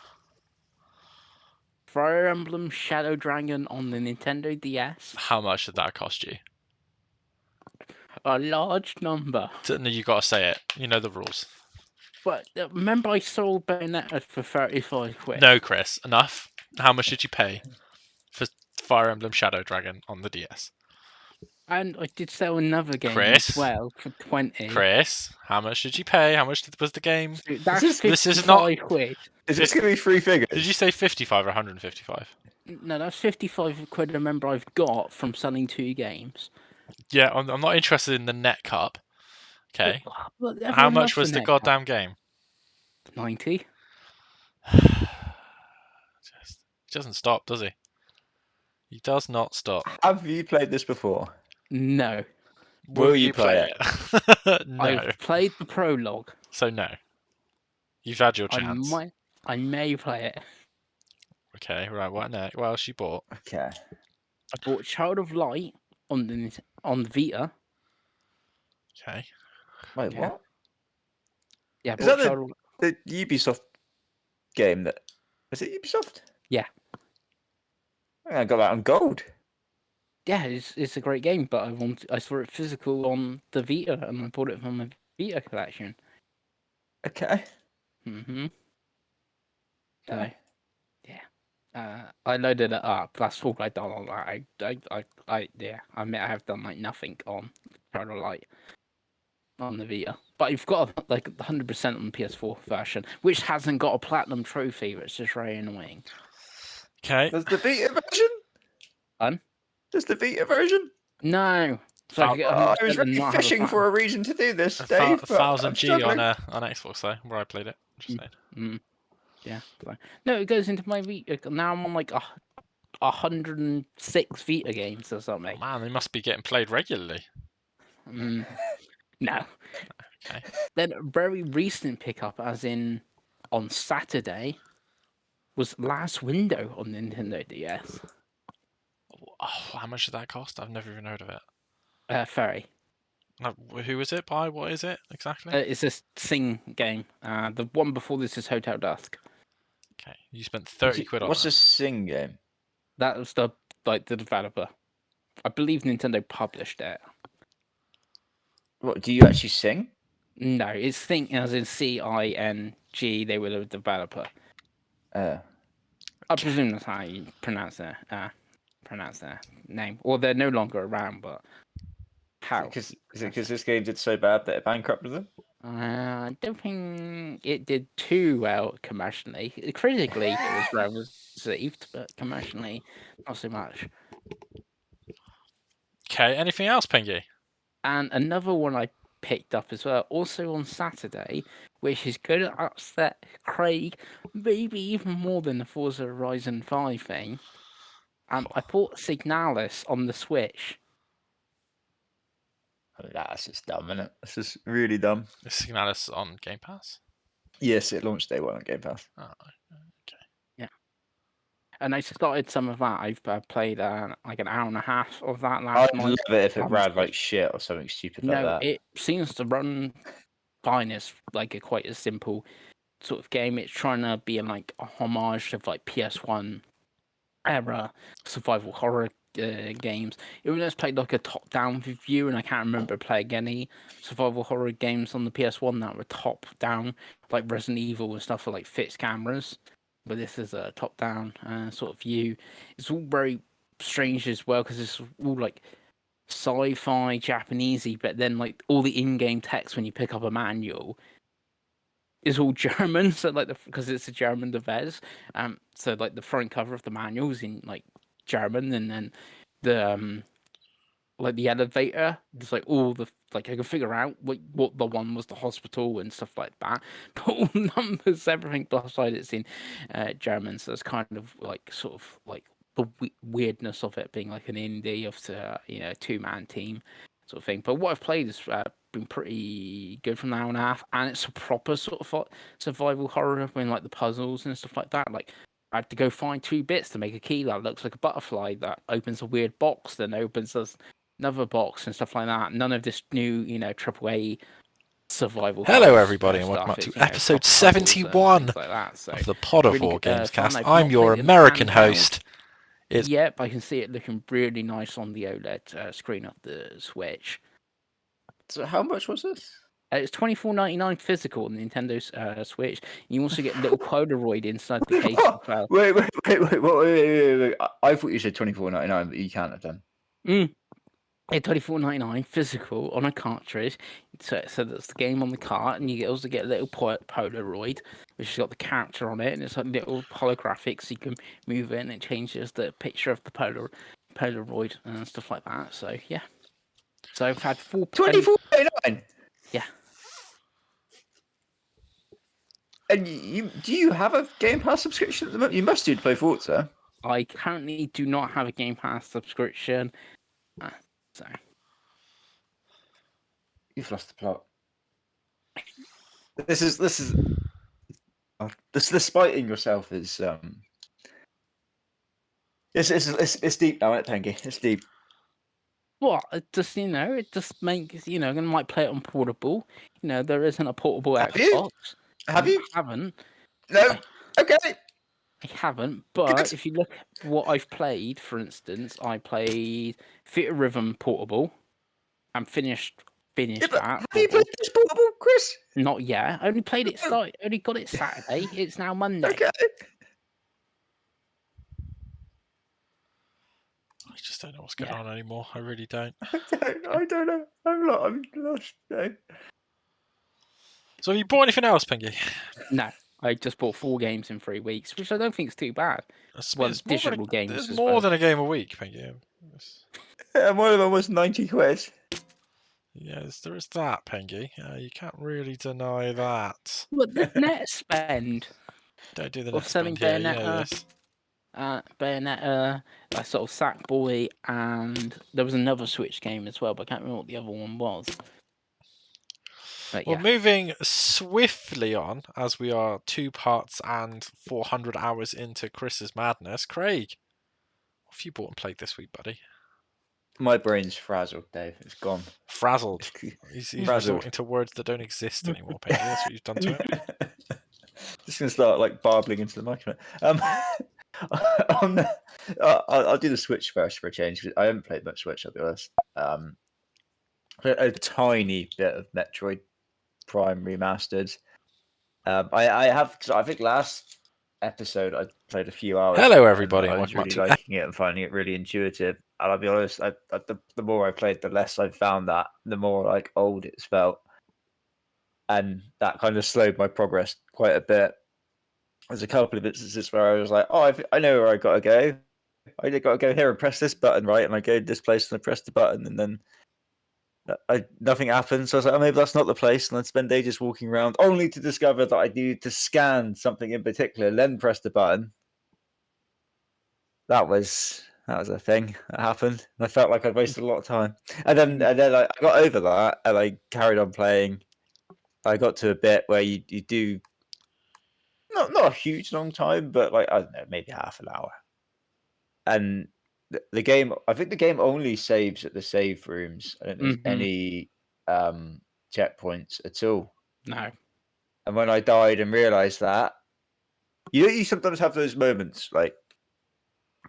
Fire Emblem Shadow Dragon on the Nintendo DS. How much did that cost you? A large number. You got to say it. You know the rules. But remember I sold Bayonetta for 35 quid? No, Chris. Enough. How much did you pay for Fire Emblem Shadow Dragon on the DS? And I did sell another game Chris? as well for 20. Chris, how much did you pay? How much was the game? So that's this- this is not- 55 quid. Is this going to be three figures? Did you say 55 or 155? No, that's 55 quid. Remember, I've got from selling 2 games. Yeah, I'm not interested in the net cup. Okay. Look, How everyone much loves was the net cup. goddamn game? 90. He doesn't stop, does he? He does not stop. Have you played this before? No. Will you play it? No. I've played the prologue. So no. You've had your chance. I may play it. Okay, right. What next? What else you bought? Okay. I bought Child of Light on the Vita. Okay. Wait, Yeah. what? Yeah, I Is bought that Child of the Ubisoft game that... Is it Ubisoft? Yeah. I got that on gold. Yeah, it's a great game, but I saw it physical on the Vita, and I bought it from my Vita collection. Okay. Mm-hmm. So, Okay. yeah. I loaded it up. That's all I done on that. I admit I have done like nothing on Child of Light on the Vita, but I've got like 100% on the PS4 version, which hasn't got a platinum trophy, which is very annoying. Okay. Does the Vita version? Fun? Does the Vita version? No. So I, could get I 100% was really and not have a fishing for a reason to do this, Dave. but I'm 1000G on struggling. on Xbox though, where I played it. Just saying. Mm. Yeah. So. No, it goes into my Vita. Now I'm on like 106 Vita games or Oh, something. man, they must be getting played regularly. No. Okay. Then a very recent pickup, as in on Saturday, was Last Window on Nintendo DS. Oh, how much did that cost? I've never even heard of it. Ferry. No, who is it by? What is it exactly? It's a Sing game. The one before this is Hotel Dusk. Okay, you spent 30 quid on What's that. a Sing game? That was the developer. I believe Nintendo published it. What, do you actually sing? No, it's Sing as in CING. They were the developer. I presume that's how you pronounce their name. Or they're no longer around, but how? Is it because this game did so bad that it bankrupted them? I don't think it did too well commercially. Critically, it was well received, but commercially, not so much. Okay, anything else, Pingy? And another one I picked up as well, also on Saturday, which is going to upset Craig, maybe even more than the Forza Horizon 5 thing. I bought Signalis on the Switch. That's just dumb, isn't it? This is really dumb. Is Signalis on Game Pass? Yes, it launched day one on Game Pass. Oh, okay. Yeah. And I started some of that. I've played like an hour and a half of that last I'd night. love it if it on ran Switch. like shit or something stupid like No, that. it seems to run fine. It's like quite a simple sort of game. It's trying to be like a homage of like PS1 era survival horror games. It was played like a top-down view, and I can't remember playing any survival horror games on the PS1 that were top-down, like Resident Evil and stuff for like fixed cameras. But this is a top-down sort of view. It's all very strange as well because it's all like sci-fi Japanesey, but then like all the in-game text when you pick up a manual is all German. So like because it's a German device, so like the front cover of the manual is in like German, and then the like the elevator, there's like all the like I can figure out what the one was the hospital and stuff like that. But all numbers, everything beside it's in German, so it's kind of like sort of like the weirdness of it being like an indie of the 2-man team sort of thing. But what I've played has been pretty good from an hour and a half, and it's a proper sort of survival horror when like the puzzles and stuff like that. Like I had to go find 2 bits to make a key that looks like a butterfly that opens a weird box, then opens another box and stuff like that. None of this new, AAA survival. Hello, everybody, and welcome back to episode 71 like that. So of the Pod of really War good, Gamescast. I've I'm not your played it in American handheld host. Yep, I can see it looking really nice on the OLED screen of the Switch. So how much was this? It's $24.99 physical on the Nintendo Switch. You also get little Polaroid inside the case as well. Wait. I thought you said $24.99, but you can't have done. Yeah, $24.99 physical on a cartridge. So that's the game on the cart, and you also get a little Polaroid, which has got the character on it, and it's like little holographic, so you can move it, and it changes the picture of the Polaroid and stuff like that. So yeah. So I've had 4 $24.99. Yeah. And do you have a Game Pass subscription at the moment? You must do to play Forza. I currently do not have a Game Pass subscription, so You've lost the plot. This is the spiting yourself is it's deep now, isn't it, Pengy? It's deep. what? It just it just makes I might play it on portable. There isn't a portable Have Xbox. you? Have you? I haven't. No. Okay. I haven't, but if you look at what I've played, for instance, I played Theatre Rhythm Portable and finished Yeah, but that. have you played this portable, Chris? Not yet. I only played it only got it Saturday. It's now Monday. Okay. I just don't know what's going on anymore. I really don't. I don't know. I'm lost. No. So have you bought anything else, Pingy? No, I just bought 4 games in 3 weeks, which I don't think is too bad. Well, digital games. It's more than a game a week, Pingy. And one of them was 90 quid. Yes, there is that, Pengy. You can't really deny that. But the net spend Don't do the of net selling spend. Yeah, Bayonetta, yes. Bayonetta, like sort of Sackboy, and there was another Switch game as well, but I can't remember what the other one was. But Well, moving swiftly on, as we are 2 parts and 400 hours into Chris's madness. Craig, what have you bought and played this week, buddy? My brain's frazzled, Dave. It's gone. Frazzled. He's frazzled. resorting to words that don't exist anymore, Pengy. That's what you've done to it. Just gonna start like barbling into the microphone. I'll do the Switch first for a change because I haven't played much Switch. I'll be honest. A tiny bit of Metroid Prime remastered. I have. I think last episode I played a few hours. Hello, everybody. I was really liking it and finding it really intuitive. And I'll be honest, the more I played, the less I found that, the more like old it's felt, and that kind of slowed my progress quite a bit. There's a couple of instances where I was like, "Oh, I know where I got to go. I got to go here and press this button, right?" And I go to this place and I press the button, and then nothing happens. So I was like, "Oh, maybe that's not the place." And I'd spend ages walking around, only to discover that I needed to scan something in particular, then press the button. That was a thing that happened, and I felt like I'd wasted a lot of time. And then I got over that, and I carried on playing. I got to a bit where you do not a huge long time, but like I don't know, maybe half an hour. And the game, I think the game only saves at the save rooms. I don't think there's any checkpoints at all. No. And when I died and realized that, you sometimes have those moments, like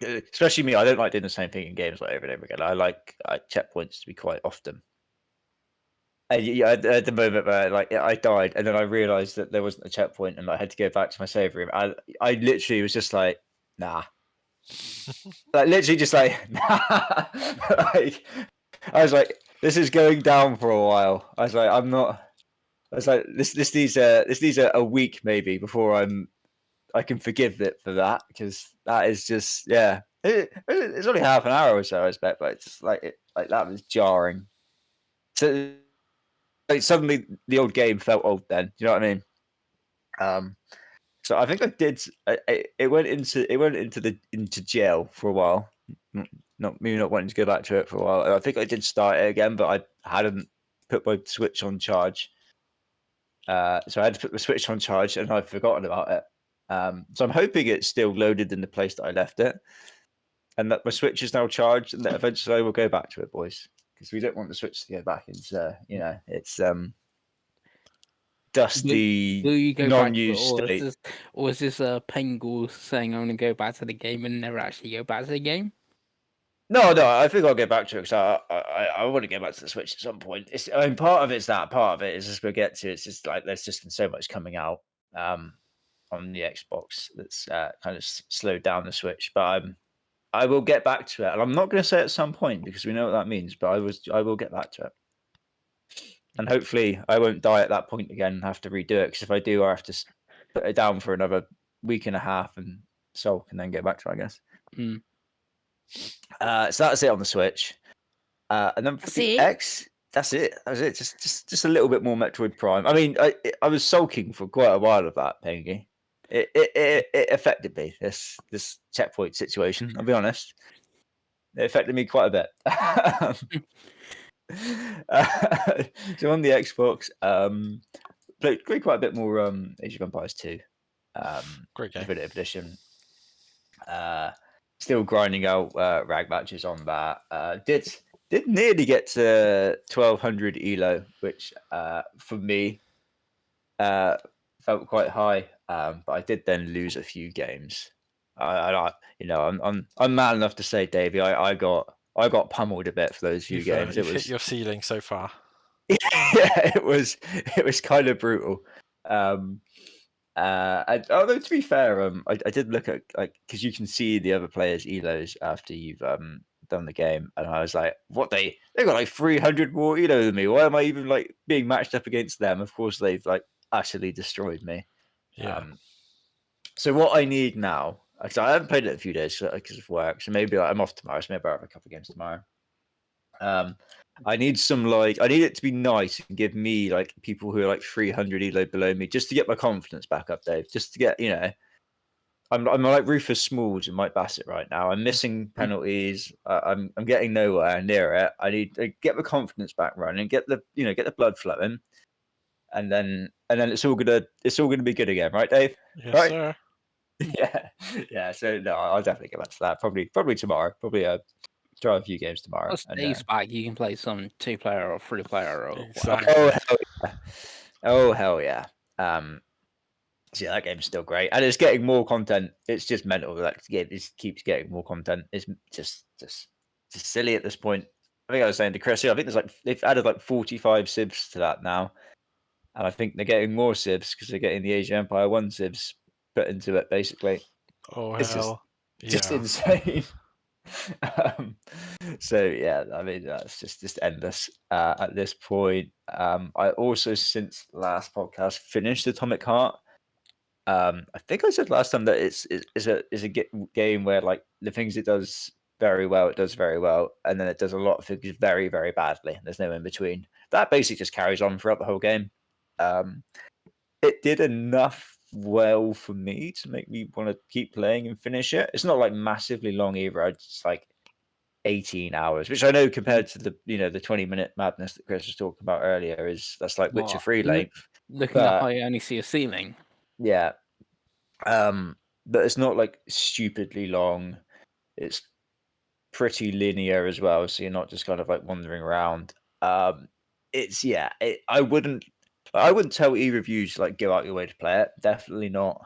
especially me. I don't like doing the same thing in games like over and over again. I like checkpoints to be quite often. And at the moment where like I died, and then I realized that there wasn't a checkpoint, and I had to go back to my save room. I literally was just like, nah. Like literally just like, nah. Like, I was like, this is going down for a while. I was like, I'm not. I was like, this needs a week maybe before I can forgive it for that, because that is just it's only half an hour or so I expect, but it's just like that was jarring. So like, suddenly the old game felt old then. Do you know what I mean? So I think I did. It went into jail for a while. Not wanting to go back to it for a while. I think I did start it again, but I hadn't put my Switch on charge. So I had to put the Switch on charge, and I've forgotten about it. So I'm hoping it's still loaded in the place that I left it, and that my Switch is now charged, and that eventually I will go back to it, boys, because we don't want the Switch to go back into it's dusty, Will you go non-used back to state. it, or is this a Penguin saying I'm going to go back to the game and never actually go back to the game? No, I think I'll get back to it because I want to get back to the Switch at some point. I mean, part of it's that. Part of it is just we'll get to. It's just like there's just been so much coming out on the Xbox that's kind of slowed down the Switch. But I will get back to it, and I'm not going to say at some point because we know what that means. But I will get back to it, and hopefully I won't die at that point again and have to redo it. Because if I do, I have to put it down for another week and a half and sulk, and then get back to it, I guess. Mm. So that's it on the Switch. And then for That's the it? X, that's it. That was it. Just a little bit more Metroid Prime. I mean, I was sulking for quite a while of that, Pengy. It affected me, this checkpoint situation, I'll be honest. It affected me quite a bit. So on the Xbox, played quite a bit more Age of Empires 2. Great game. Definitive Edition. Still grinding out rag matches on that. Did nearly get to 1200 elo, which for me felt quite high. But I did then lose a few games. I'm mad enough to say, Davey, I got pummeled a bit for those few games. It You've was hit your ceiling so far. yeah, it was kind of brutal. Although to be fair, I did look at because you can see the other players' elos after you've done the game, and I was like, what they got like 300 more elo than me. Why am I even like being matched up against them? Of course, they've like utterly destroyed me. Yeah. So what I need now, because I haven't played it in a few days because of work, so maybe I'm off tomorrow, so maybe I'll have a couple of games tomorrow. I need I need it to be nice and give me like people who are like 300 elo below me just to get my confidence back up, Dave. Just to get, I'm like Rufus Smalls and Mike Bassett right now. I'm missing penalties. I'm getting nowhere near it. I need to get my confidence back running, get the blood flowing, and then it's all gonna be good again, right, Dave? Yes, Right? sir. Yeah. So no, I'll definitely get back to that. Probably tomorrow. Probably try a few games tomorrow. Plus days back, you can play some 2-player or 3-player or Exactly. whatever. Oh hell yeah! So yeah, that game's still great, and it's getting more content. It's just mental. Like it just keeps getting more content. It's just silly at this point. I think I was saying to Chris, I think they've added like 45 sibs to that now, and I think they're getting more sibs because they're getting the Age of Empire 1 sibs put into it. Basically, Oh it's hell. just Yeah. insane. So yeah, I mean that's just endless at this point. I also since last podcast finished Atomic Heart. I think I said last time that it's a game where like the things it does very well, it does very well, and then it does a lot of things very very badly. There's no in between. That basically just carries on throughout the whole game. It did enough well for me to make me want to keep playing and finish it. It's not like massively long either. It's like 18 hours, which I know compared to the the 20-minute madness that Chris was talking about earlier that's like Witcher 3 length. Looking at But how I only see a ceiling. yeah, but it's not like stupidly long. It's pretty linear as well, so you're not just kind of like wandering around. It's I wouldn't tell e-reviews like go out your way to play it. Definitely not.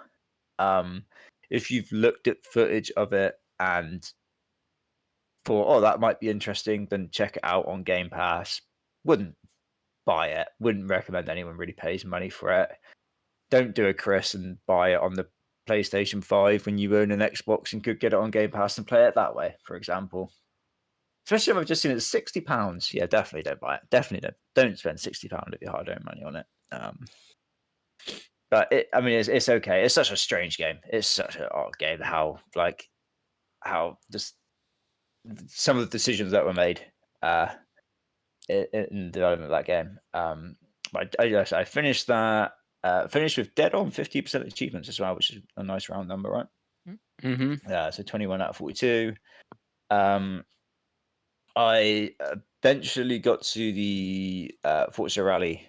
If you've looked at footage of it and thought, oh, that might be interesting, then check it out on Game Pass. Wouldn't buy it. Wouldn't recommend anyone really pays money for it. Don't do a Chris and buy it on the PlayStation 5 when you own an Xbox and could get it on Game Pass and play it that way, for example. Especially if I've just seen it £60. Yeah, definitely don't buy it. Definitely don't spend £60 of your hard-earned money on it. But it's okay. It's such a strange game. It's such an odd game. How just some of the decisions that were made in the development of that game. I finished that. Finished with dead on 50% achievements as well, which is a nice round number, right? Mm-hmm. So 21 out of 42. I eventually got to the Forza Rally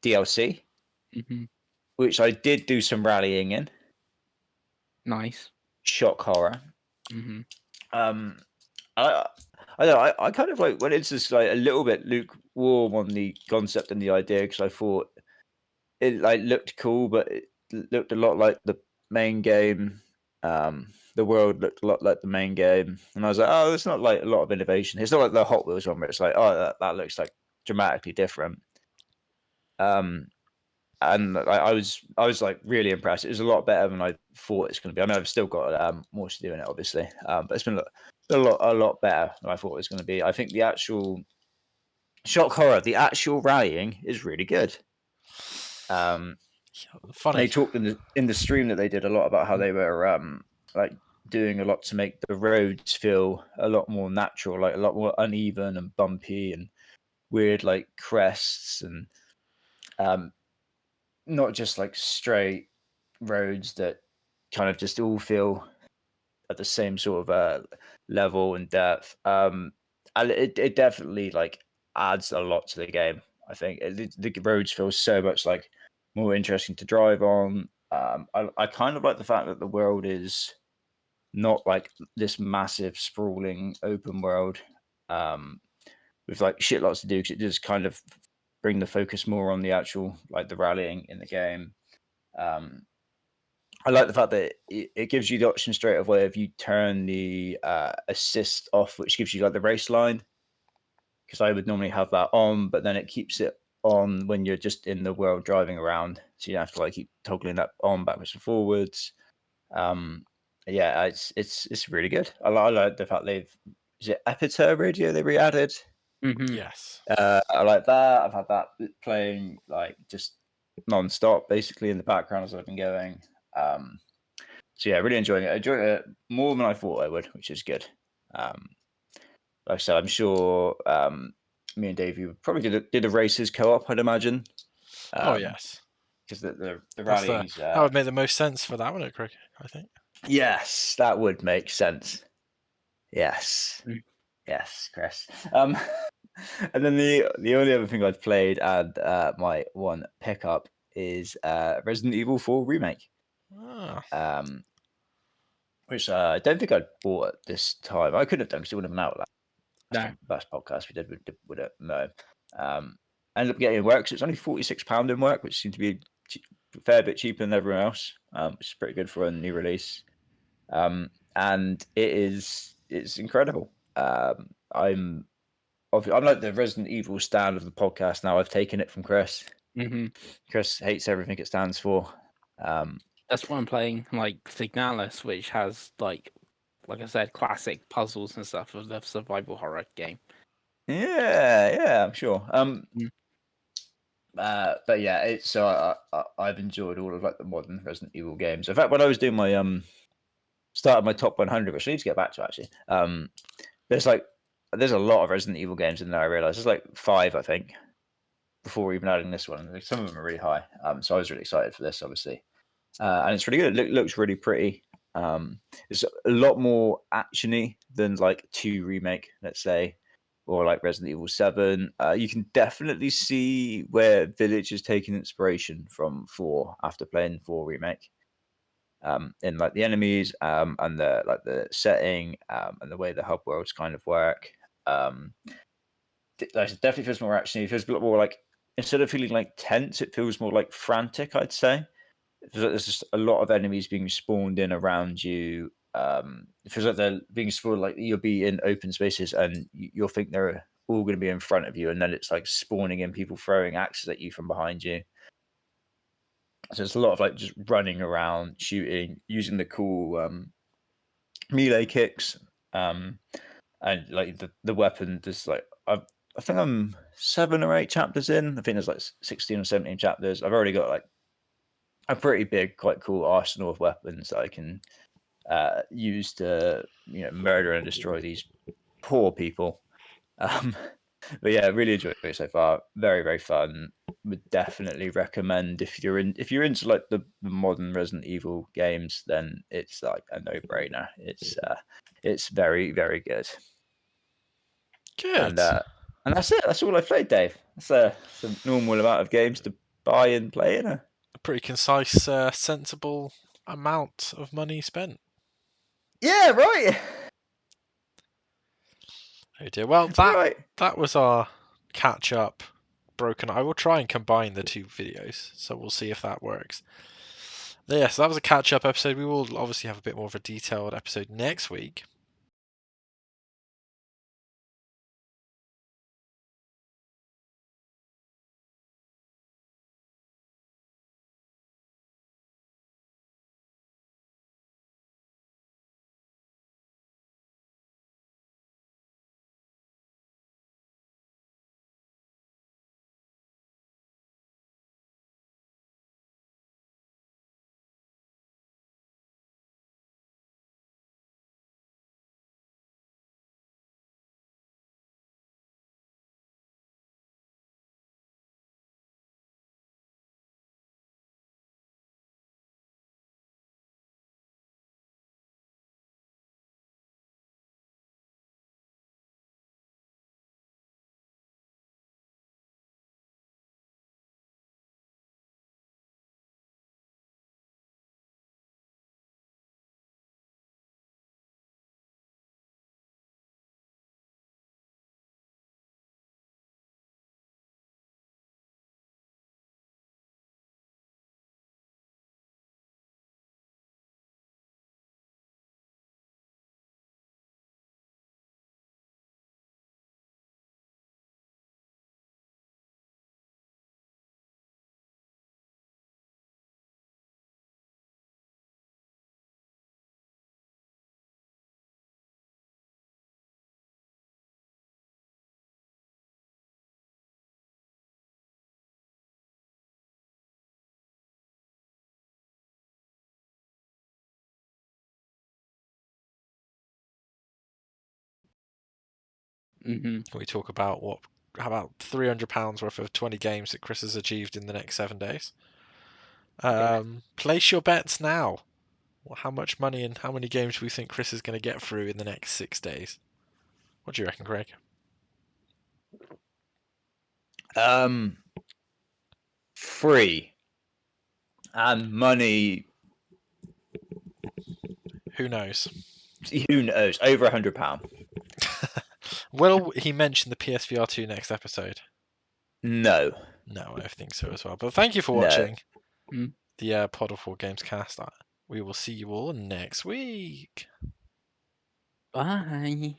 DLC, which I did do some rallying in. Nice. Shock horror. I kind of like when it's just like a little bit lukewarm on the concept and the idea because I thought it like looked cool, but it looked a lot like the main game. The world looked a lot like the main game, and I was like, oh, there's not like a lot of innovation. It's not like the Hot Wheels one where it's like, oh, that looks like dramatically different. And I was like really impressed. It was a lot better than I thought it's going to be. I mean, I've still got more to do in it, obviously, but it's been a lot better than I thought it was going to be. I think the actual shock horror, the actual rallying is really good. Funny. They talked in the stream that they did a lot about how they were like doing a lot to make the roads feel a lot more natural, like a lot more uneven and bumpy and weird, like crests and not just like straight roads that kind of just all feel at the same sort of level and depth. And it definitely like adds a lot to the game. I think the roads feel so much like more interesting to drive on. I kind of like the fact that the world is not like this massive sprawling open world with like shit lots to do, because it just kind of bring the focus more on the actual like the rallying in the game. I like the fact that it gives you the option straight away if you turn the assist off, which gives you like the race line. Because I would normally have that on, but then it keeps it on when you're just in the world driving around, so you have to like keep toggling that on backwards and forwards. Yeah, it's really good. I like the fact is it Epiter radio they re-added. Yes. I like that. I've had that playing like just non-stop basically in the background as I've been going. So yeah, really enjoying it. I enjoyed it more than I thought I would, which is good. Like I said, I'm sure me and Dave, you probably did a races co-op, I'd imagine. Oh yes. Because the That rallying's would make the most sense for that, wouldn't it, Craig? I think. Yes, that would make sense. Yes. Yes, Chris. And then the only other thing I've played and my one pickup is Resident Evil 4 Remake. Which I don't think I'd bought at this time. I could have done because it would have been out last podcast we did with it. No. I ended up getting it in work, so it's only £46 in work, which seemed to be a fair bit cheaper than everyone else, which is pretty good for a new release. And it's incredible. I'm like the Resident Evil stand of the podcast now. I've taken it from Chris. Chris hates everything it stands for. That's why I'm playing like Signalis, which has like I said, classic puzzles and stuff of the survival horror game. Yeah, I'm sure. But yeah, it's so I've enjoyed all of like the modern Resident Evil games. In fact, when I was doing my start of my top 100, which I need to get back to actually, there's a lot of Resident Evil games in there. I realized there's like 5, I think, before even adding this one. Like, some of them are really high, so I was really excited for this, obviously, and it's really good. It looks really pretty. It's a lot more actiony than like 2 remake, let's say, or like Resident Evil 7. You can definitely see where Village is taking inspiration from 4 after playing 4 remake. In like the enemies and the setting and the way the hub worlds kind of work. It definitely feels more actiony. It feels a lot more like, instead of feeling like tense, it feels more like frantic, I'd say. It feels like there's just a lot of enemies being spawned in around you. It feels like they're being spawned, like you'll be in open spaces and you'll think they're all going to be in front of you, and then it's like spawning in people throwing axes at you from behind you. So it's a lot of like just running around, shooting, using the cool melee kicks, and like the weapon. There's like I think I'm 7 or 8 chapters in. I think there's like 16 or 17 chapters. I've already got like a pretty big, quite cool arsenal of weapons that I can use to murder and destroy these poor people. But yeah, really enjoyed it so far. Very, very fun. Would definitely recommend if you're into like the modern Resident Evil games, then it's like a no-brainer. It's very, very good. Good. And that's it. That's all I played, Dave. That's a normal amount of games to buy and play in a pretty concise, sensible amount of money spent. Yeah, right. Oh dear. Well, Right. that was our catch up. Broken. I will try and combine the 2 videos, so we'll see if that works. Yeah, so that was a catch-up episode. We will obviously have a bit more of a detailed episode next week. Hmm. Can we talk about how about £300 worth of 20 games that Chris has achieved in the next 7 days? Yeah. Place your bets now. How much money and how many games do we think Chris is going to get through in the next 6 days? What do you reckon, Craig? 3 and money. Who knows? Who knows? Over £100. Will he mention the PSVR 2 next episode? No. No, I don't think so as well. But thank you for No. watching Mm. the Pod of 4 Gamescast. We will see you all next week. Bye.